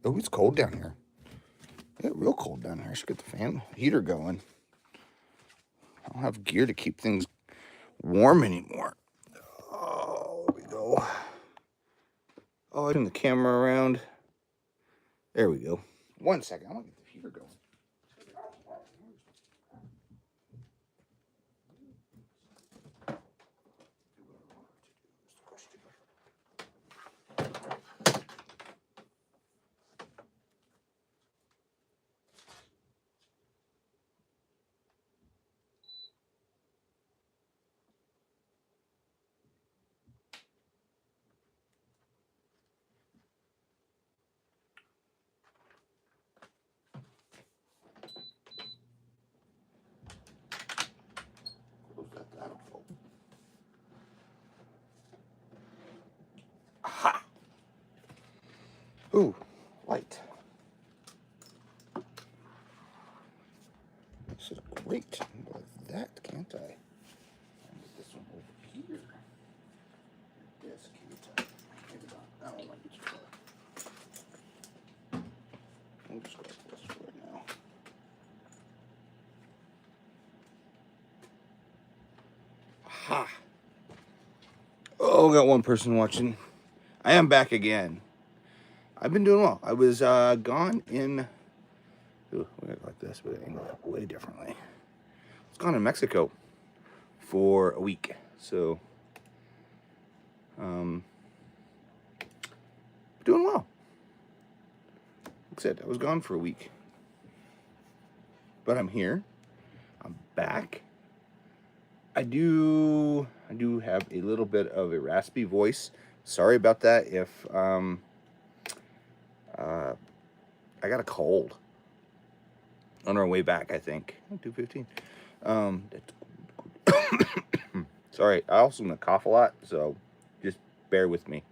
Oh, it's cold down here. Yeah, real cold down here. I should get the fan heater going. I don't have gear to keep things warm anymore. Oh, there we go. Oh, I turn the camera around. There we go. 1 second. I want to get the heater going. Close that out. Aha! Ooh, light. This is great. Like that, can't I? I'll get this one over here. Yes, can't I? Maybe not. That one might be too far. We'll just go like this for right now. Aha! Oh, got one person watching. I am back again. I've been doing well. I was gone in. Ooh, we got like this, but angle it way differently. I was gone in Mexico for a week, so doing well. Like I said, I was gone for a week, but I'm here. I'm back. I do have a little bit of a raspy voice. Sorry about that. If I got a cold on our way back, I think 2:15. Sorry. I also gonna cough a lot, so just bear with me.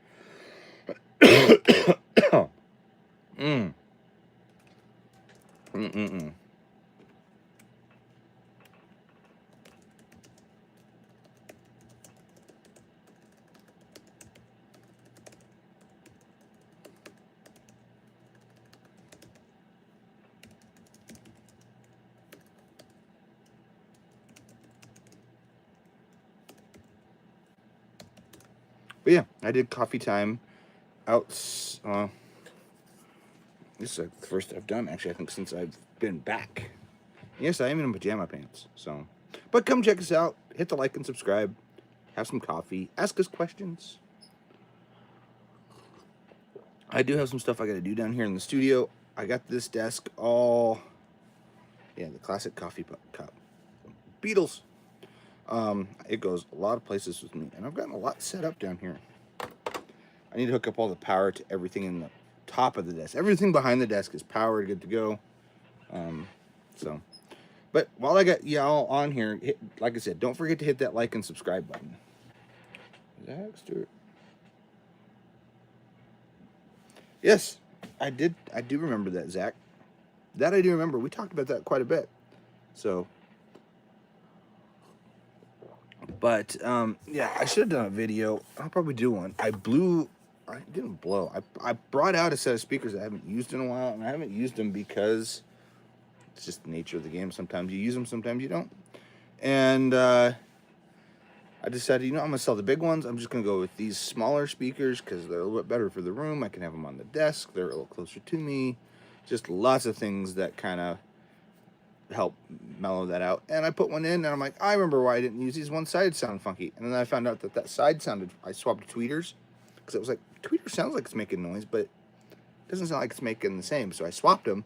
But yeah, I did coffee time out. This is like the first I've done, actually, I think, since I've been back. Yes, I am in pajama pants, so. But come check us out. Hit the like and subscribe. Have some coffee. Ask us questions. I do have some stuff I got to do down here in the studio. I got this desk all, yeah, the classic coffee cup. Beatles. It goes a lot of places with me, and I've gotten a lot set up down here. I need to hook up all the power to everything in the top of the desk. Everything behind the desk is powered, good to go. So, but while I got y'all on here, like I said, don't forget to hit that like and subscribe button. Stewart. Yes, I do remember that, Zach. That I do remember. We talked about that quite a bit. So, but yeah, I should have done a video. I'll probably do one. I didn't blow. I brought out a set of speakers I haven't used in a while, and I haven't used them because it's just the nature of the game. Sometimes you use them, sometimes you don't. And I decided, I'm going to sell the big ones. I'm just going to go with these smaller speakers because they're a little bit better for the room. I can have them on the desk. They're a little closer to me. Just lots of things that kind of help mellow that out. And I put one in, and I'm like, I remember why I didn't use these. One side sounded funky. And then I found out that side sounded, I swapped to tweeters because it was like, tweeter sounds like it's making noise, but it doesn't sound like it's making the same. So I swapped them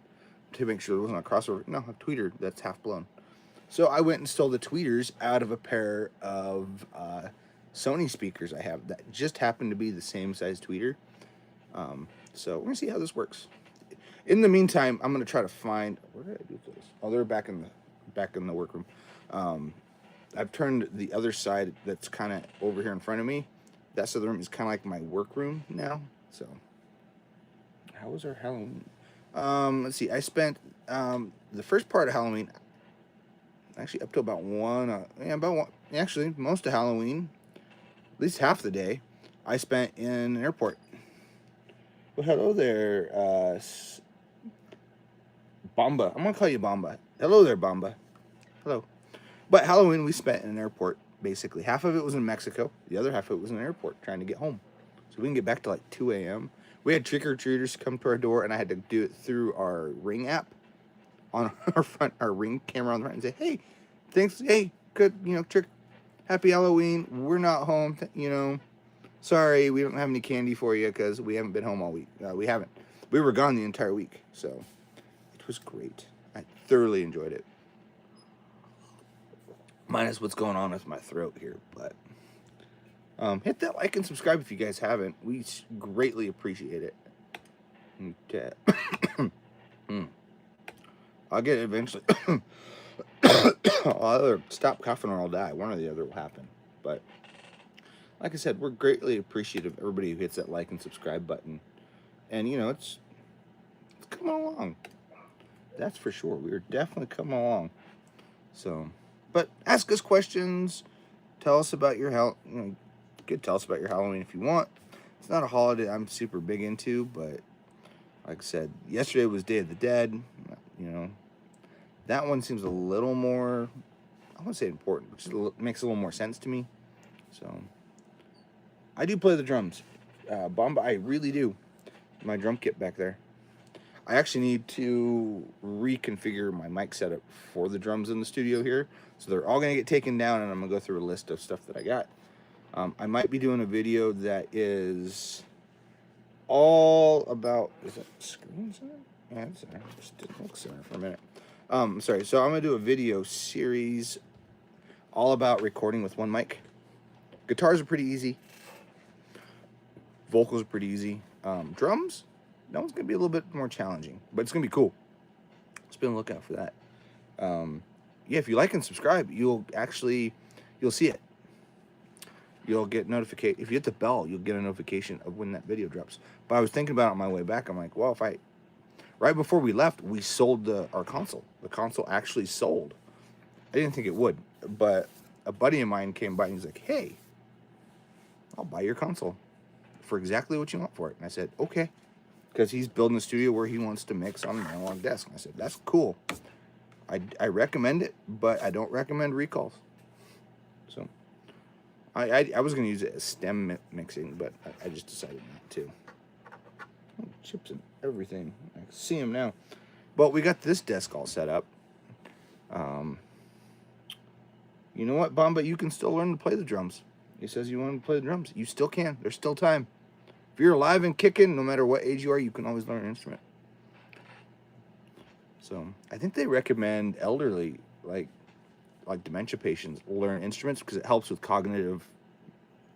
to make sure there wasn't a crossover. No, a tweeter that's half blown. So I went and stole the tweeters out of a pair of Sony speakers I have that just happen to be the same size tweeter. So we're gonna see how this works. In the meantime, I'm gonna try to find, where did I do this? Oh, they're back in the workroom. I've turned the other side that's kind of over here in front of me. That side of the room is kind of like my workroom now. So how was our Halloween? Let's see. I spent the first part of Halloween, actually up to about actually most of Halloween, at least half the day, I spent in an airport. Well, hello there, Bamba. I'm gonna call you Bamba. Hello there, Bamba. Hello. But Halloween we spent in an airport, basically. Half of it was in Mexico. The other half of it was in an airport trying to get home. So we can get back to like 2 a.m. We had trick-or-treaters come to our door, and I had to do it through our Ring app on our Ring camera on the front and say, hey, thanks, hey, good, trick, happy Halloween. We're not home, sorry, we don't have any candy for you because we haven't been home all week. We haven't. We were gone the entire week, so it was great. I thoroughly enjoyed it. Minus what's going on with my throat here, but hit that like and subscribe if you guys haven't. We greatly appreciate it. Okay. I'll get it eventually. I'll either stop coughing or I'll die. One or the other will happen. But like I said, we're greatly appreciative of everybody who hits that like and subscribe button. And it's coming along. That's for sure. We're definitely coming along. So, but ask us questions. Tell us about your health. You could tell us about your Halloween if you want. It's not a holiday I'm super big into, but like I said, yesterday was Day of the Dead. That one seems a little more, I wouldn't say important, but just makes a little more sense to me. So, I do play the drums. Bomba, I really do. My drum kit back there. I actually need to reconfigure my mic setup for the drums in the studio here. So they're all going to get taken down, and I'm going to go through a list of stuff that I got. I might be doing a video that is all about, is it screen center? Yeah, it's center. Just didn't look center for a minute. Sorry, so I'm going to do a video series all about recording with one mic. Guitars are pretty easy. Vocals are pretty easy. Drums, that one's going to be a little bit more challenging, but it's going to be cool. Just be on the lookout for that. Yeah, if you like and subscribe, you'll see it. You'll get notification. If you hit the bell, you'll get a notification of when that video drops. But I was thinking about it on my way back. I'm like, well, right before we left, we sold our console. The console actually sold. I didn't think it would, but a buddy of mine came by and he's like, hey, I'll buy your console for exactly what you want for it. And I said, okay. Because he's building a studio where he wants to mix on an analog desk. And I said, that's cool. I recommend it, but I don't recommend recalls. So I was going to use it as stem mixing, but I just decided not to. Oh, chips and everything. I can see them now. But we got this desk all set up. You know what, Bomba? You can still learn to play the drums. He says you want to play the drums. You still can. There's still time. If you're alive and kicking, no matter what age you are, you can always learn an instrument. So I think they recommend elderly, like dementia patients, learn instruments because it helps with cognitive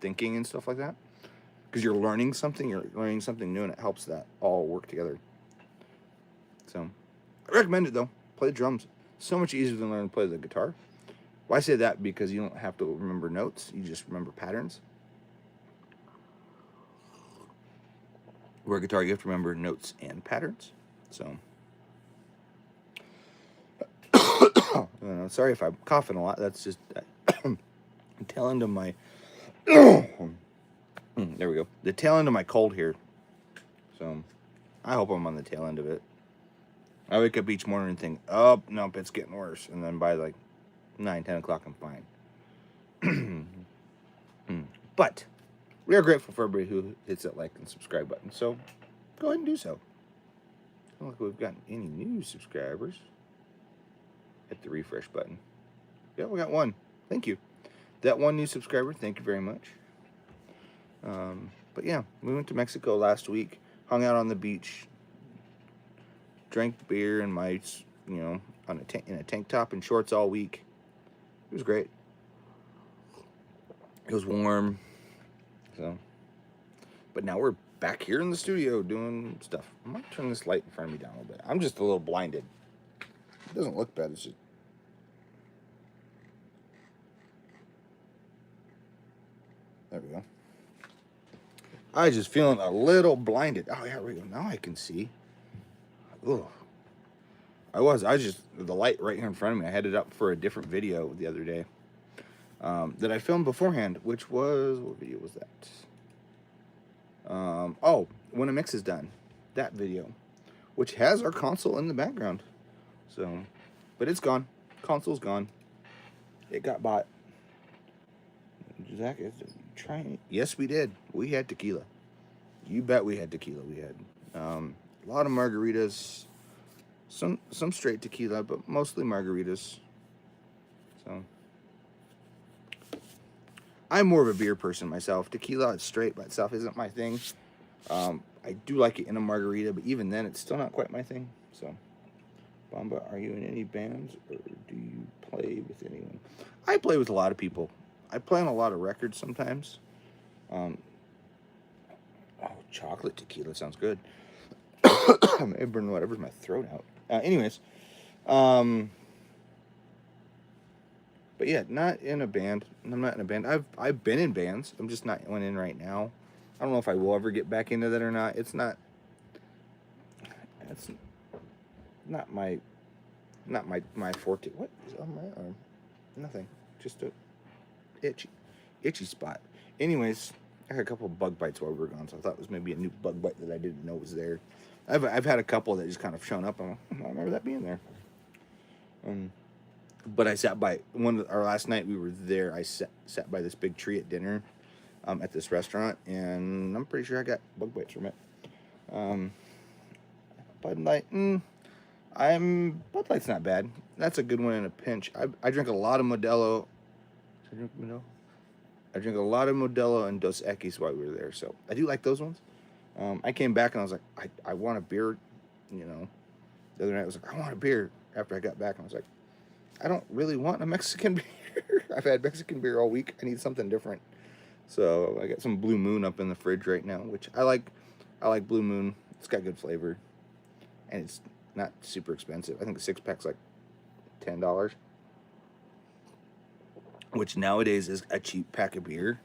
thinking and stuff like that. Because you're learning something new, and it helps that all work together. So I recommend it though. Play the drums. So much easier than learning to play the guitar. Well, I say that because you don't have to remember notes. You just remember patterns. Where guitar, you have to remember notes and patterns. So, sorry if I'm coughing a lot. That's just the tail end of my. There we go. The tail end of my cold here. So, I hope I'm on the tail end of it. I wake up each morning and think, oh, nope, it's getting worse. And then by like 9, 10 o'clock, I'm fine. But we are grateful for everybody who hits that like and subscribe button. So go ahead and do so. I don't look like we've gotten any new subscribers. Hit the refresh button. Yeah, we got one. Thank you. That one new subscriber, thank you very much. But yeah, we went to Mexico last week, hung out on the beach, drank beer and mites, in a tank top and shorts all week. It was great. It was warm. So, but now we're back here in the studio doing stuff. I might turn this light in front of me down a little bit. I'm just a little blinded. It doesn't look bad. It's just. There we go. I was just feeling a little blinded. Oh, yeah, there we go. Now I can see. Ugh. The light right here in front of me. I had it up for a different video the other day that I filmed beforehand, which was, what video was that? Oh, when a mix is done. that video, which has our console in the background. So, but it's gone. Console's gone. It got bought. Zach, is trying? Yes, we did. We had tequila. You bet we had tequila. We had a lot of margaritas, some straight tequila, but mostly margaritas. So I'm more of a beer person myself. Tequila straight by itself isn't my thing. I do like it in a margarita, but even then, it's still not quite my thing. So, Bamba, are you in any bands, or do you play with anyone? I play with a lot of people. I play on a lot of records sometimes. Oh, chocolate tequila sounds good. I may burn whatever's my throat out. Anyways, but yeah, not in a band. I'm not in a band. I've been in bands. I'm just not one in right now. I don't know if I will ever get back into that or not. It's not my forte. What is on my arm? Nothing. Just a itchy spot. Anyways, I had a couple of bug bites while we were gone, so I thought it was maybe a new bug bite that I didn't know was there. I've had a couple that just kind of shown up. I'm like, I remember that being there. But I sat by our last night we were there. I sat by this big tree at dinner, at this restaurant, and I'm pretty sure I got bug bites from it. Bud Light, Bud Light's not bad. That's a good one in a pinch. I drink a lot of Modelo. Did I drink Modelo? I drink a lot of Modelo and Dos Equis while we were there, so I do like those ones. I came back and I was like, I want a beer, you know. The other night I was like, I want a beer after I got back, and I was like, I don't really want a Mexican beer. I've had Mexican beer all week. I need something different. So I got some Blue Moon up in the fridge right now, which I like. I like Blue Moon. It's got good flavor, and it's not super expensive. I think the 6-pack's like $10, which nowadays is a cheap pack of beer.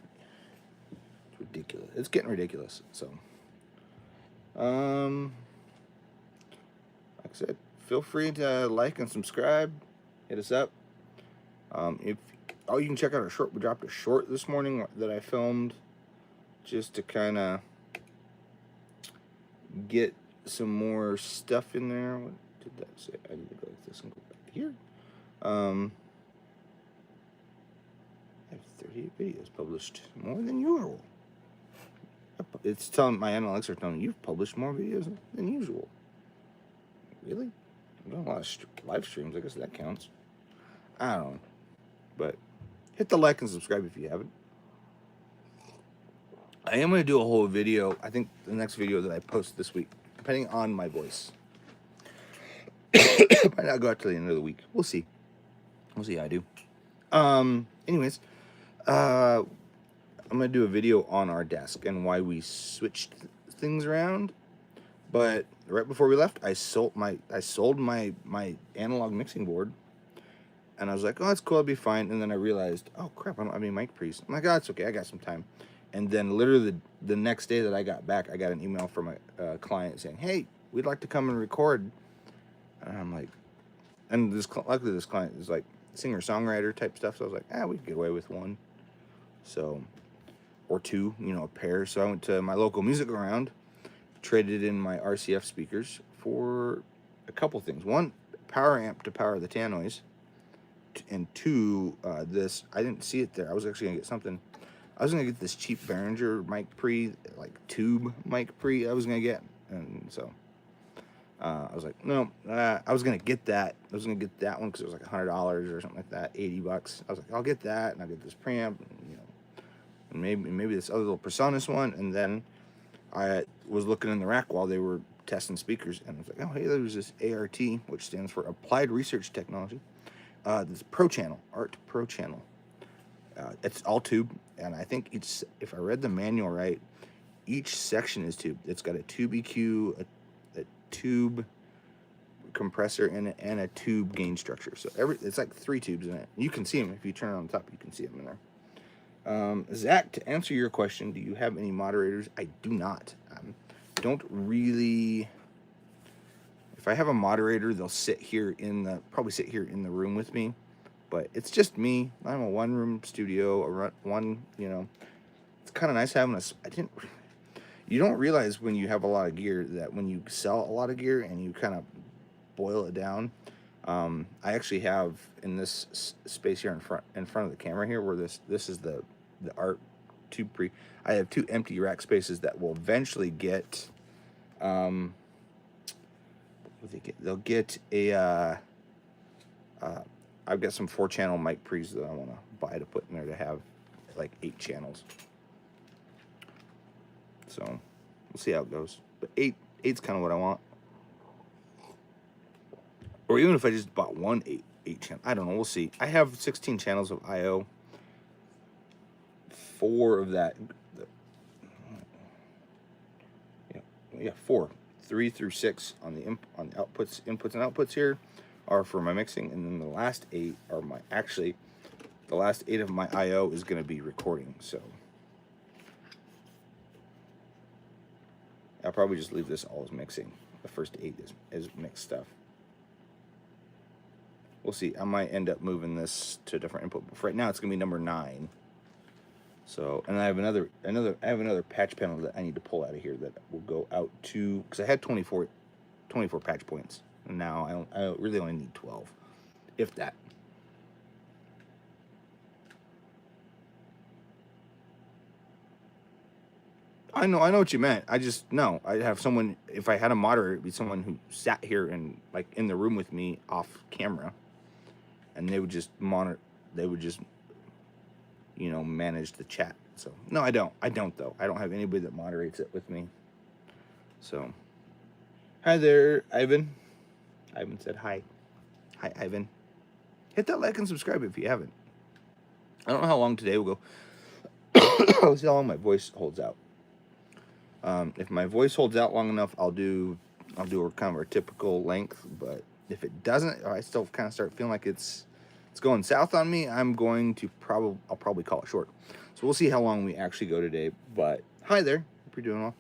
It's ridiculous. It's getting ridiculous. So, like I said, feel free to like and subscribe. Hit us up. You can check out our short. We dropped a short this morning that I filmed just to kind of get some more stuff in there. What did that say? I need to go like this and go back here. I have 38 videos published, more than usual. It's telling, my analytics are telling me you've published more videos than usual. Really? I've done a lot of live streams. I guess that counts. I don't know. But hit the like and subscribe if you haven't. I am going to do a whole video. I think the next video that I post this week, depending on my voice, might not go out till the end of the week. We'll see. We'll see how I do. Anyways, I'm going to do a video on our desk and why we switched things around. But right before we left, I sold my analog mixing board. And I was like, oh, that's cool, I'll be fine. And then I realized, oh, crap, I don't have any mic pre's. I'm like, oh, it's okay, I got some time. And then literally the next day that I got back, I got an email from a client saying, hey, we'd like to come and record. And I'm like, and luckily this client is like singer-songwriter type stuff. So I was like, we could get away with one. So, or two, a pair. So I went to my local music around, traded in my RCF speakers for a couple things. One, power amp to power the tannoys. And two, this, I didn't see it there. I was actually going to get something. I was going to get this cheap Behringer mic pre, like tube mic pre I was going to get. And so I was like, no, I was going to get that. I was going to get that one because it was like $100 or something like that, $80. I was like, I'll get that, and I'll get this preamp, and maybe this other little PreSonus one. And then I was looking in the rack while they were testing speakers, and I was like, oh, hey, there's this ART, which stands for Applied Research Technology. This Pro Channel, Art Pro Channel. It's all tube, and I think if I read the manual right, each section is tube. It's got a tube EQ, a tube compressor, and a tube gain structure. So it's like 3 tubes in it. You can see them if you turn it on the top. You can see them in there. Zach, to answer your question, do you have any moderators? I do not. Don't really. If I have a moderator, they'll probably sit here in the room with me, but it's just me. I'm a one-room studio, it's kind of nice having You don't realize when you have a lot of gear that when you sell a lot of gear and you kind of boil it down. I actually have in this space here in front of the camera here, where this is the art two pre. I have two empty rack spaces that will eventually get. What they get? They'll get a. I've got some 4-channel mic pre's that I want to buy to put in there to have like 8 channels. So we'll see how it goes. But eight's kind of what I want. Or even if I just bought one 8 channel, I don't know. We'll see. I have 16 channels of I/O. 4 of that. Yeah, 4. 3 through 6 on the inputs and outputs here are for my mixing, and then the last 8 are the last 8 of my I/O is going to be recording. So I'll probably just leave this all as mixing. The first 8 is mixed stuff. We'll see. I might end up moving this to a different input, but for right now it's gonna be number 9. So, and I have another patch panel that I need to pull out of here that will go out to, because I had 24 patch points, and now I really only need 12, if that. I know what you meant. I just no. I'd have someone, if I had a moderator, it'd be someone who sat here and like in the room with me off camera, and they would just monitor. They would just, manage the chat. So no, I don't. I don't though. I don't have anybody that moderates it with me. So, hi there, Ivan. Ivan said hi. Hi, Ivan. Hit that like and subscribe if you haven't. I don't know how long today will go. I'll see how long my voice holds out. If my voice holds out long enough, I'll do a kind of a typical length. But if it doesn't, or I still kind of start feeling like it's going south on me, I'll probably call it short. So we'll see how long we actually go today. But hi there, hope you're doing well.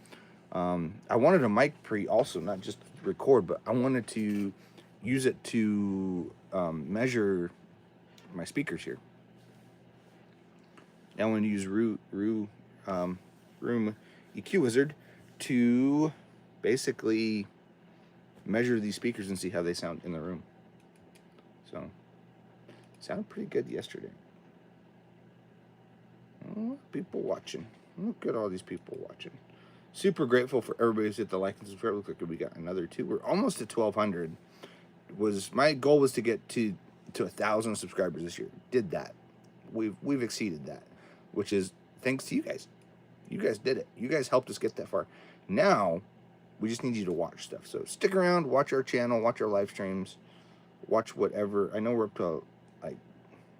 I wanted a mic pre also, not just record, but I wanted to use it to measure my speakers here. I want to use Room EQ Wizard to basically measure these speakers and see how they sound in the room. So, sounded pretty good yesterday. Oh, people watching. Look at all these people watching. Super grateful for everybody who's hit the like and subscribe. Looks like we got another 2. We're almost at 1,200. My goal was to get to 1,000 subscribers this year. Did that. We've exceeded that, which is thanks to you guys. You guys did it. You guys helped us get that far. Now, we just need you to watch stuff. So stick around, watch our channel, watch our live streams, watch whatever. I know we're up to like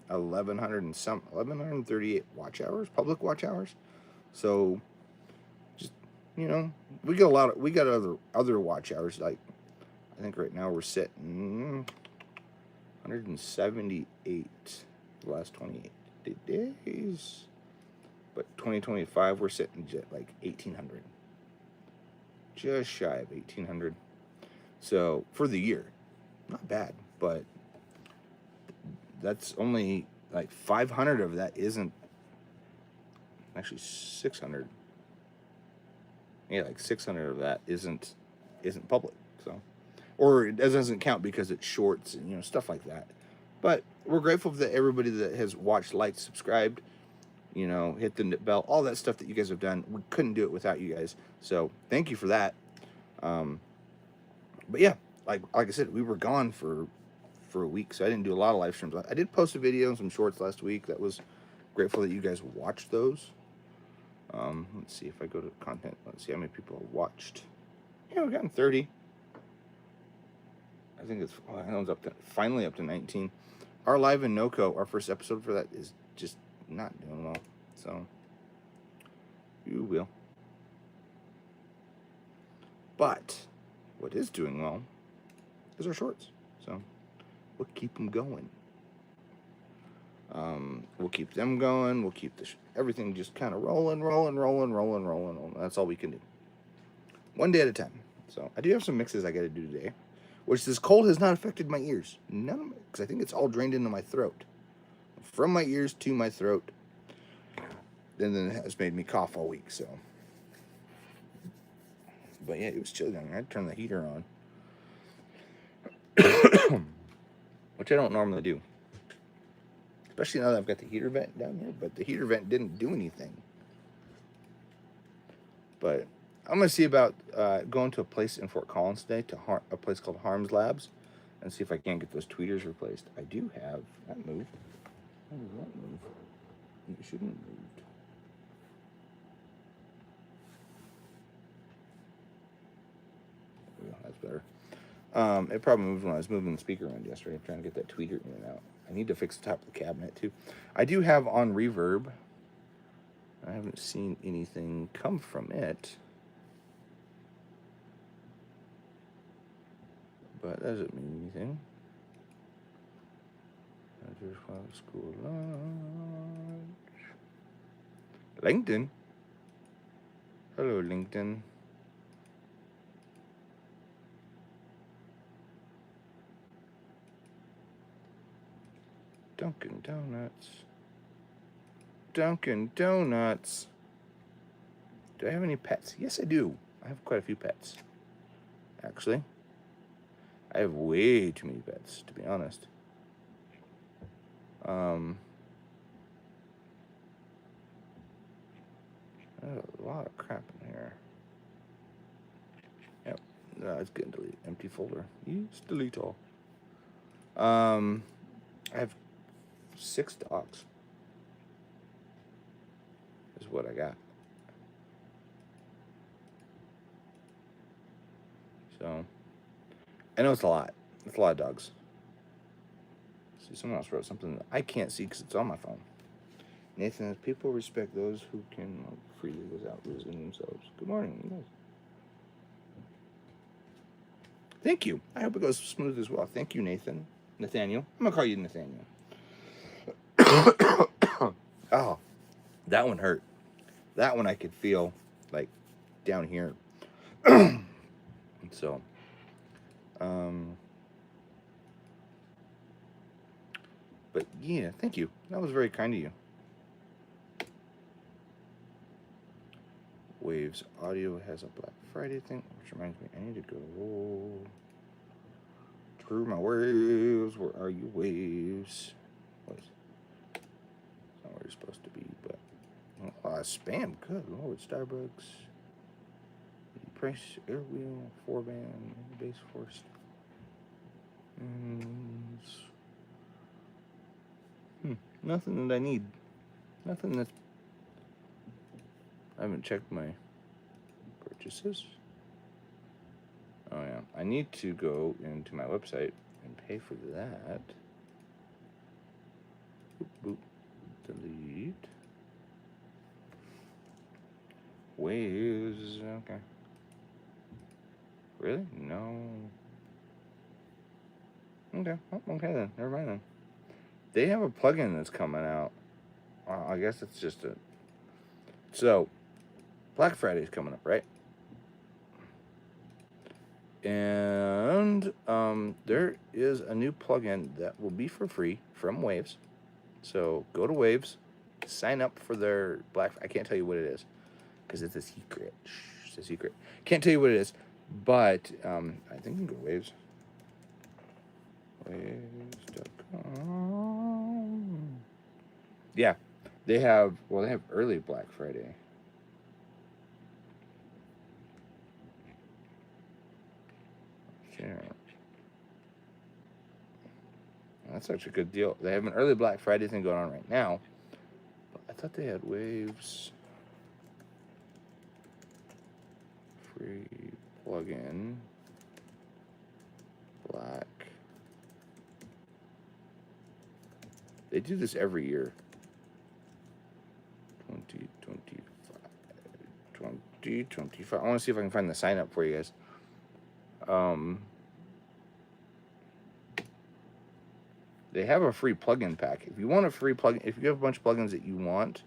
1,138 watch hours, public watch hours. So just, we got other watch hours. Like, I think right now we're sitting 178 the last 28 days. But 2025, we're sitting at like 1,800. Just shy of 1,800. So, for the year, not bad. But that's only like 500 of that isn't, actually 600. Yeah, like 600 of that isn't public. So, or it doesn't count because it's shorts and, stuff like that. But we're grateful that everybody that has watched, liked, subscribed, hit the bell, all that stuff that you guys have done. We couldn't do it without you guys. So thank you for that. But yeah, like I said, we were gone for a week, so I didn't do a lot of live streams. I did post a video and some shorts last week. That was grateful that you guys watched those. Let's see if I go to content. Let's see how many people have watched. Yeah, we've gotten 30. I think it's finally up to 19. Our live in NoCo, our first episode for that is just not doing well, so you will. But what is doing well is our shorts, so we'll keep them going. We'll keep them going. We'll keep everything just kind of rolling. That's all we can do. One day at a time. So I do have some mixes I got to do today, which this cold has not affected my ears. None of it, because I think it's all drained into my throat. From my ears to my throat. And then it has made me cough all week, so. But yeah, it was chilly down here. I had to turn the heater on, which I don't normally do. Especially now that I've got the heater vent down here. But the heater vent didn't do anything. But I'm going to see about going to a place in Fort Collins today, to a place called Harms Labs, and see if I can't get those tweeters replaced. I do have that move. How does that move? It shouldn't have moved. Oh, that's better. It probably moved when I was moving the speaker around yesterday, trying to get that tweeter in and out. I need to fix the top of the cabinet too. I do have on reverb. I haven't seen anything come from it. But that doesn't mean anything. I just want school lunch. LinkedIn. Hello, LinkedIn. Dunkin' Donuts. Dunkin' Donuts. Do I have any pets? Yes, I do. I have quite a few pets. Actually, I have way too many pets, to be honest. There's a lot of crap in here. Yep, it's getting deleted. Empty folder. Yes, delete all. I have 6 dogs. Is what I got. So, I know it's a lot. It's a lot of dogs. See, someone else wrote something that I can't see because it's on my phone. Nathan says, people respect those who can love freely without losing themselves. Good morning, you guys. Thank you. I hope it goes smooth as well. Thank you, Nathan. Nathaniel. I'm going to call you Nathaniel. Oh, that one hurt. That one I could feel, like, down here. So, but yeah, thank you. That was very kind of you. Waves Audio has a Black Friday thing, which reminds me, I need to go through my waves. Where are you, waves? What? It's not where you're supposed to be, but spam. Good Lord, Starbucks. Price air wheel, 4-band, base force. Nothing that I need. Nothing that. I haven't checked my purchases. Oh yeah, I need to go into my website and pay for that. Boop, boop. Delete. Waves. Okay. Really? No. Okay. Oh, okay then. Never mind then. They have a plugin that's coming out. I guess it's just a. So, Black Friday's coming up, right? And there is a new plugin that will be for free from Waves. So go to Waves, sign up for their I can't tell you what it is because it's a secret. Shh, it's a secret. Can't tell you what it is, but I think you can go to Waves. Waves.com. Yeah, they have early Black Friday. Yeah. That's actually a good deal. They have an early Black Friday thing going on right now. But I thought they had Waves free plugin Black. They do this every year. 2025. I want to see if I can find the sign up for you guys. They have a free plugin pack. If you want a free plugin, if you have a bunch of plugins that you want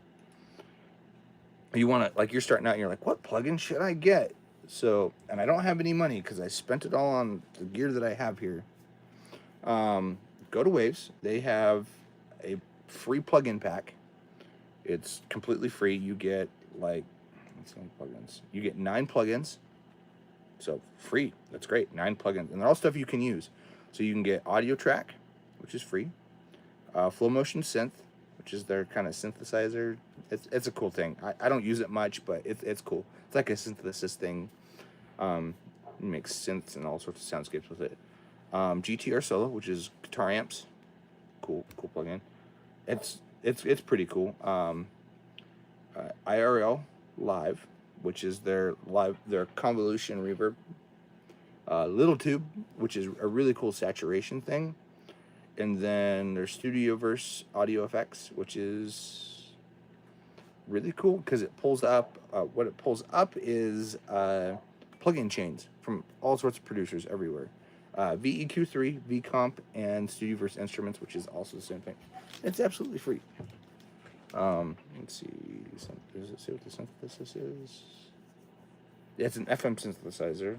to, like, you're starting out and you're like, what plugin should I get? So, and I don't have any money because I spent it all on the gear that I have here. Go to Waves. They have a free plugin pack. It's completely free. You get like, let's see, plugins. You get 9 plugins. So free. That's great. 9 plugins, and they're all stuff you can use. So you can get Audio Track, which is free. Flow Motion Synth, which is their kind of synthesizer. It's a cool thing. I don't use it much, but it's cool. It's like a synthesis thing. It makes synths and all sorts of soundscapes with it. GTR Solo, which is guitar amps. Cool plugin. It's pretty cool. IRL Live, which is their convolution reverb. Little Tube, which is a really cool saturation thing. And then there's Studioverse Audio Effects, which is really cool because it pulls up, what it pulls up is plugin chains from all sorts of producers everywhere. VEQ3, VComp, and Studioverse Instruments, which is also the same thing. It's absolutely free. Let's see, does it say what the synthesis is? Yeah, it's an FM synthesizer.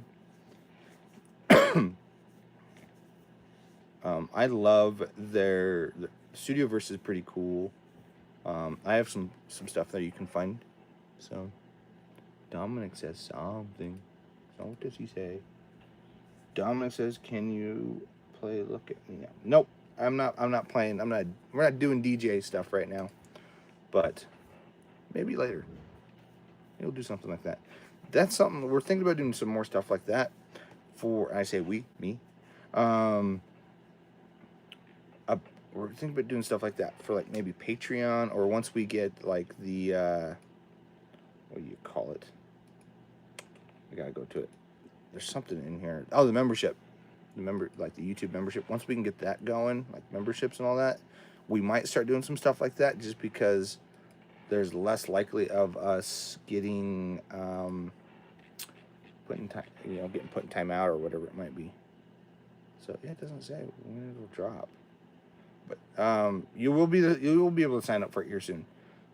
I love their Studioverse is pretty cool. I have some stuff that you can find. So Dominic says something. So what does he say? Dominic says, "Can you play Look at Me Now?" Nope, I'm not playing. We're not doing DJ stuff right now. But maybe later. We'll do something like that. That's something we're thinking about doing, some more stuff like that. I say we, me. We're thinking about doing stuff like that for like maybe Patreon, or once we get like the what do you call it? I gotta go to it. There's something in here. Oh, the membership, like the YouTube membership. Once we can get that going, like memberships and all that, we might start doing some stuff like that, just because there's less likely of us getting getting put in timeout or whatever it might be. So yeah, it doesn't say when it'll drop, but you will be able to sign up for it here soon.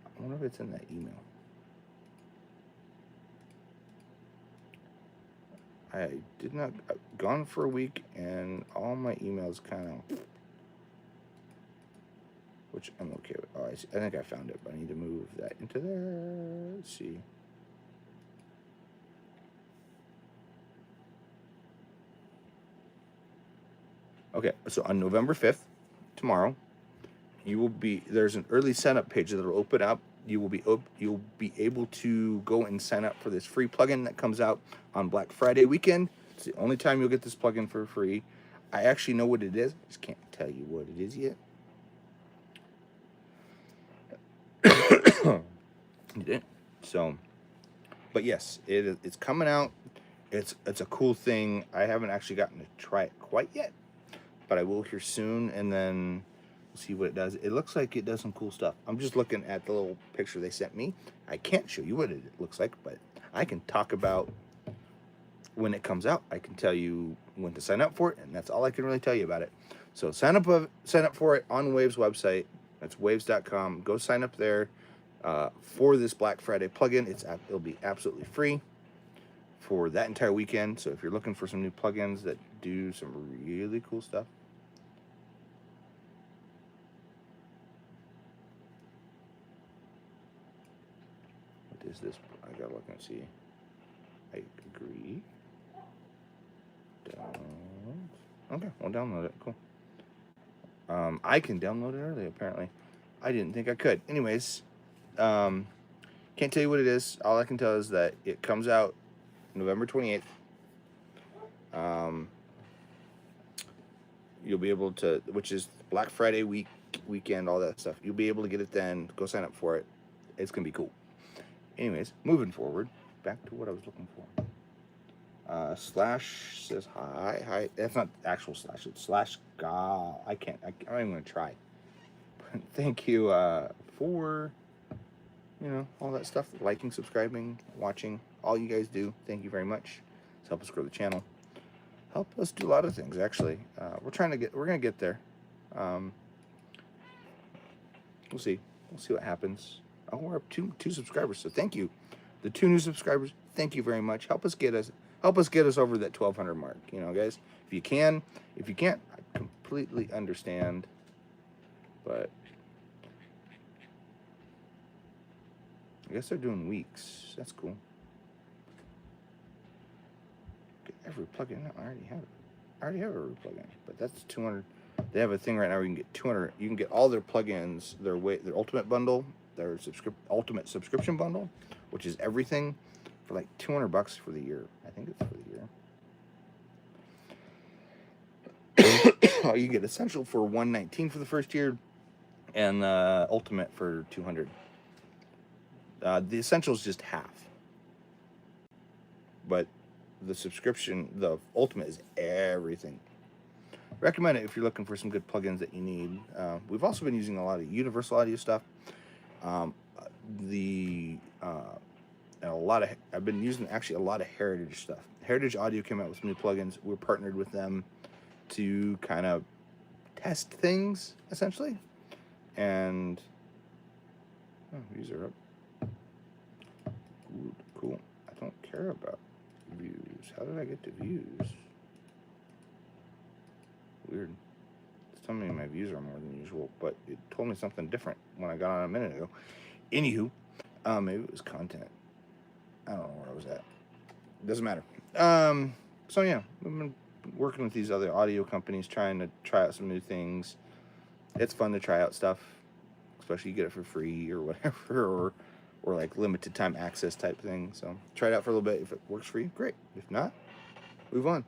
I wonder if it's in that email. I did not gone for a week, and all my emails kind of, which I'm okay with. Oh, I think I found it, but I need to move that into there. Let's see. Okay, so on November 5th, tomorrow, there's an early sign up page that will open up. You'll be able to go and sign up for this free plugin that comes out on Black Friday weekend. It's the only time you'll get this plugin for free. I actually know what it is. Just can't tell you what it is yet. You didn't. So, but yes, it's coming out. It's a cool thing. I haven't actually gotten to try it quite yet, but I will here soon, and then we'll see what it does. It looks like it does some cool stuff. I'm just looking at the little picture they sent me. I can't show you what it looks like, but I can talk about when it comes out. I can tell you when to sign up for it, and that's all I can really tell you about it. So sign up for it on Waves website. That's waves.com. Go sign up there for this Black Friday plugin. It'll be absolutely free for that entire weekend. So if you're looking for some new plugins that do some really cool stuff, what is this? I gotta look and see. I agree. Okay, we'll download it. Cool. I can download it early, apparently. I didn't think I could. Anyways, can't tell you what it is. All I can tell is that it comes out November 28th. You'll be able to, which is Black Friday weekend, all that stuff. You'll be able to get it then. Go sign up for it. It's gonna be cool. Anyways, moving forward, back to what I was looking for. Slash says hi. That's not actual slash. It's slash ga. I'm not even gonna try. But thank you for all that stuff. Liking, subscribing, watching. All you guys do. Thank you very much. It's help us grow the channel. Help us do a lot of things. Actually, we're gonna get there. We'll see. We'll see what happens. Oh, we're up two subscribers. So thank you, the 2 new subscribers. Thank you very much. Help us get us over that 1,200 mark. Guys, if you can. If you can't, I completely understand. But I guess they're doing weeks. That's cool. every plugin. No, I already have it. I already have every plugin, but that's 200. They have a thing right now where you can get 200. You can get all their plugins, their ultimate bundle, their ultimate subscription bundle, which is everything, for like $200 for the year. I think it's for the year. You get essential for $119 for the first year, and ultimate for $200. The essential is just half, but the subscription, the ultimate, is everything. Recommend it if you're looking for some good plugins that you need. We've also been using a lot of Universal Audio stuff. And I've been using actually a lot of Heritage stuff. Heritage Audio came out with some new plugins. We're partnered with them to kind of test things, essentially. And views are up. Ooh, cool. I don't care about views. How did I get to views? Weird. It's telling me my views are more than usual, but it told me something different when I got on a minute ago. Anywho, maybe it was content. I don't know where I was at. Doesn't matter. So yeah, we've been working with these other audio companies, trying to try out some new things. It's fun to try out stuff, especially you get it for free or whatever, or like limited time access type thing. So try it out for a little bit. If it works for you, great. If not, move on.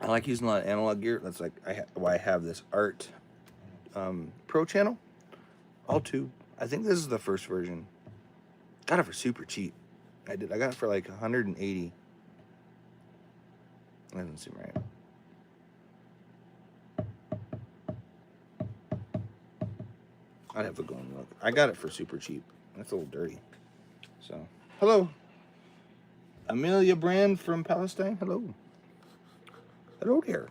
I like using a lot of analog gear. That's like why I have this Art Pro channel. All tube. I think this is the first version. Got it for super cheap. I got it for like 180. That doesn't seem right. I'd have to go and look. I got it for super cheap. That's a little dirty. So, hello. Amelia Brand from Palestine. Hello. Hello there.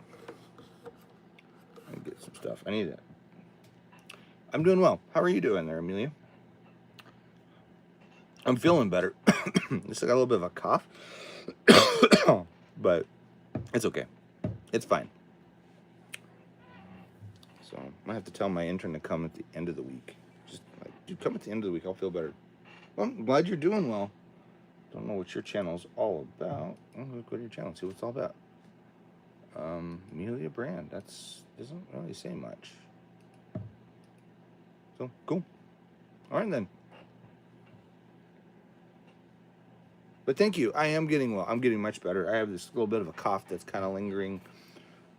Let me get some stuff. I need it. I'm doing well. How are you doing there, Amelia? I'm feeling better. Just got a little bit of a cough. But it's okay. It's fine. So I might have to tell my intern to come at the end of the week. Just like, dude, come at the end of the week. I'll feel better. Well, I'm glad you're doing well. Don't know what your channel's all about. I'm gonna go to your channel and see what it's all about. Amelia Brand. Doesn't really say much. So cool. All right then. But thank you. I am getting well. I'm getting much better. I have this little bit of a cough that's kind of lingering.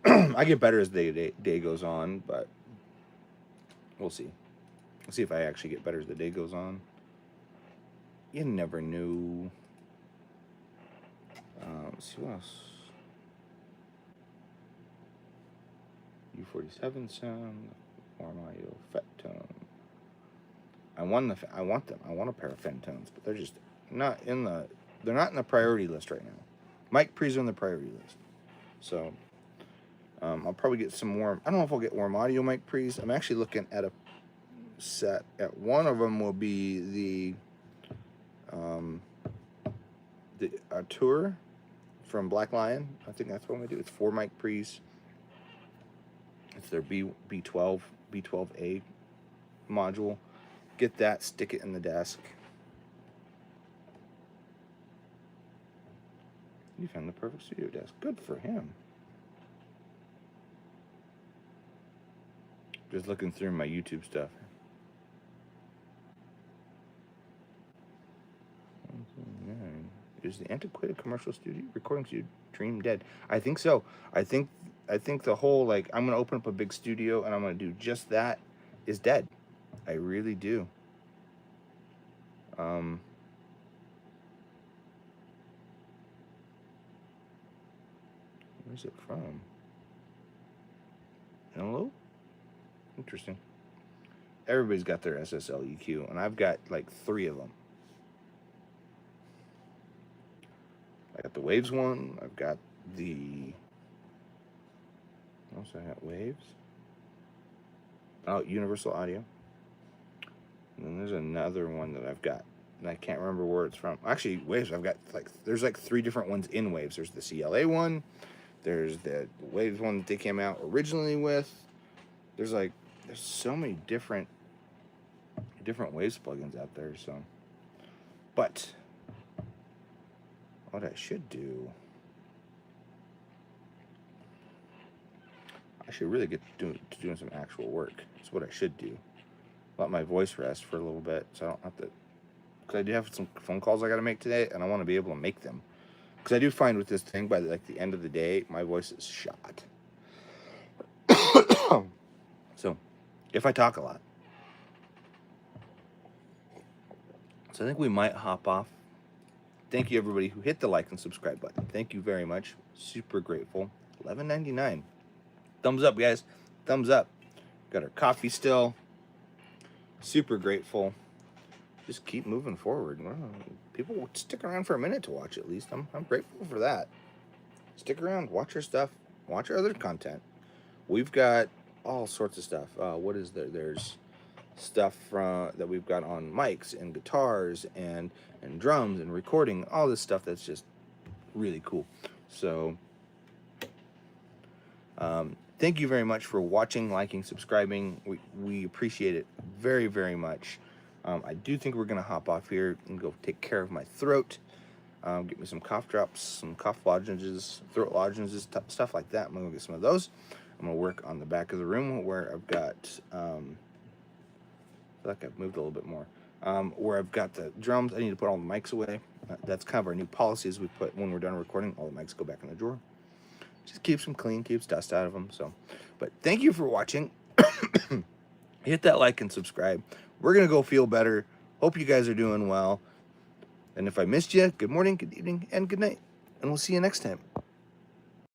I get better as the day goes on, but we'll see. We'll see if I actually get better as the day goes on. You never knew. Let's see what else. U47 sound, warm audio, Fet tone. I want them. I want a pair of Fet tones, but they're just not in the. They're not in the priority list right now. Mic pre's on the priority list, so I'll probably get some more. I don't know if I'll get warm audio mic pre's. I'm actually looking at a set. At one of them will be the tour from Black Lion. I think that's what we do. It's 4 mic pre's. It's their B12A module. Get that, stick it in the desk. You found the perfect studio desk. Good for him. Just looking through my YouTube stuff. Is the antiquated commercial studio recording studio dream dead? I think so. I think the whole, like, I'm gonna open up a big studio and I'm gonna do just that is dead. I really do. Where's it from? Hello? Interesting. Everybody's got their SSL EQ, and I've got like 3 of them. I got the Waves one. I've got the. What else I got? Waves. Oh, Universal Audio. And then there's another one that I've got, and I can't remember where it's from. Actually, Waves. I've got there's like 3 different ones in Waves. There's the CLA one. There's the Waves one that they came out originally with. There's so many different Waves plugins out there. So, but what I should do, I should really get to doing some actual work. That's what I should do. Let my voice rest for a little bit, so I don't have to. Because I do have some phone calls I got to make today, and I want to be able to make them. Because I do find with this thing, by like the end of the day, my voice is shot. So, if I talk a lot, so I think we might hop off. Thank you everybody who hit the like and subscribe button. Thank you very much. Super grateful. $11.99. Thumbs up, guys. Thumbs up. Got our coffee still. Super grateful. Just keep moving forward. Well, people stick around for a minute to watch at least. I'm grateful for that. Stick around, watch our stuff, watch our other content. We've got all sorts of stuff. What is there? There's stuff that we've got on mics and guitars and drums and recording, all this stuff that's just really cool. So thank you very much for watching, liking, subscribing. We appreciate it very, very much. I do think we're going to hop off here and go take care of my throat. Get me some cough drops, some cough lozenges, throat lozenges, stuff like that. I'm going to get some of those. I'm going to work on the back of the room where I've got, I feel like I've moved a little bit more, where I've got the drums. I need to put all the mics away. That's kind of our new policy is we put, when we're done recording, all the mics go back in the drawer. Just keeps them clean, keeps dust out of them. So, but thank you for watching. Hit that like and subscribe. We're going to go feel better. Hope you guys are doing well. And if I missed you, good morning, good evening, and good night. And we'll see you next time.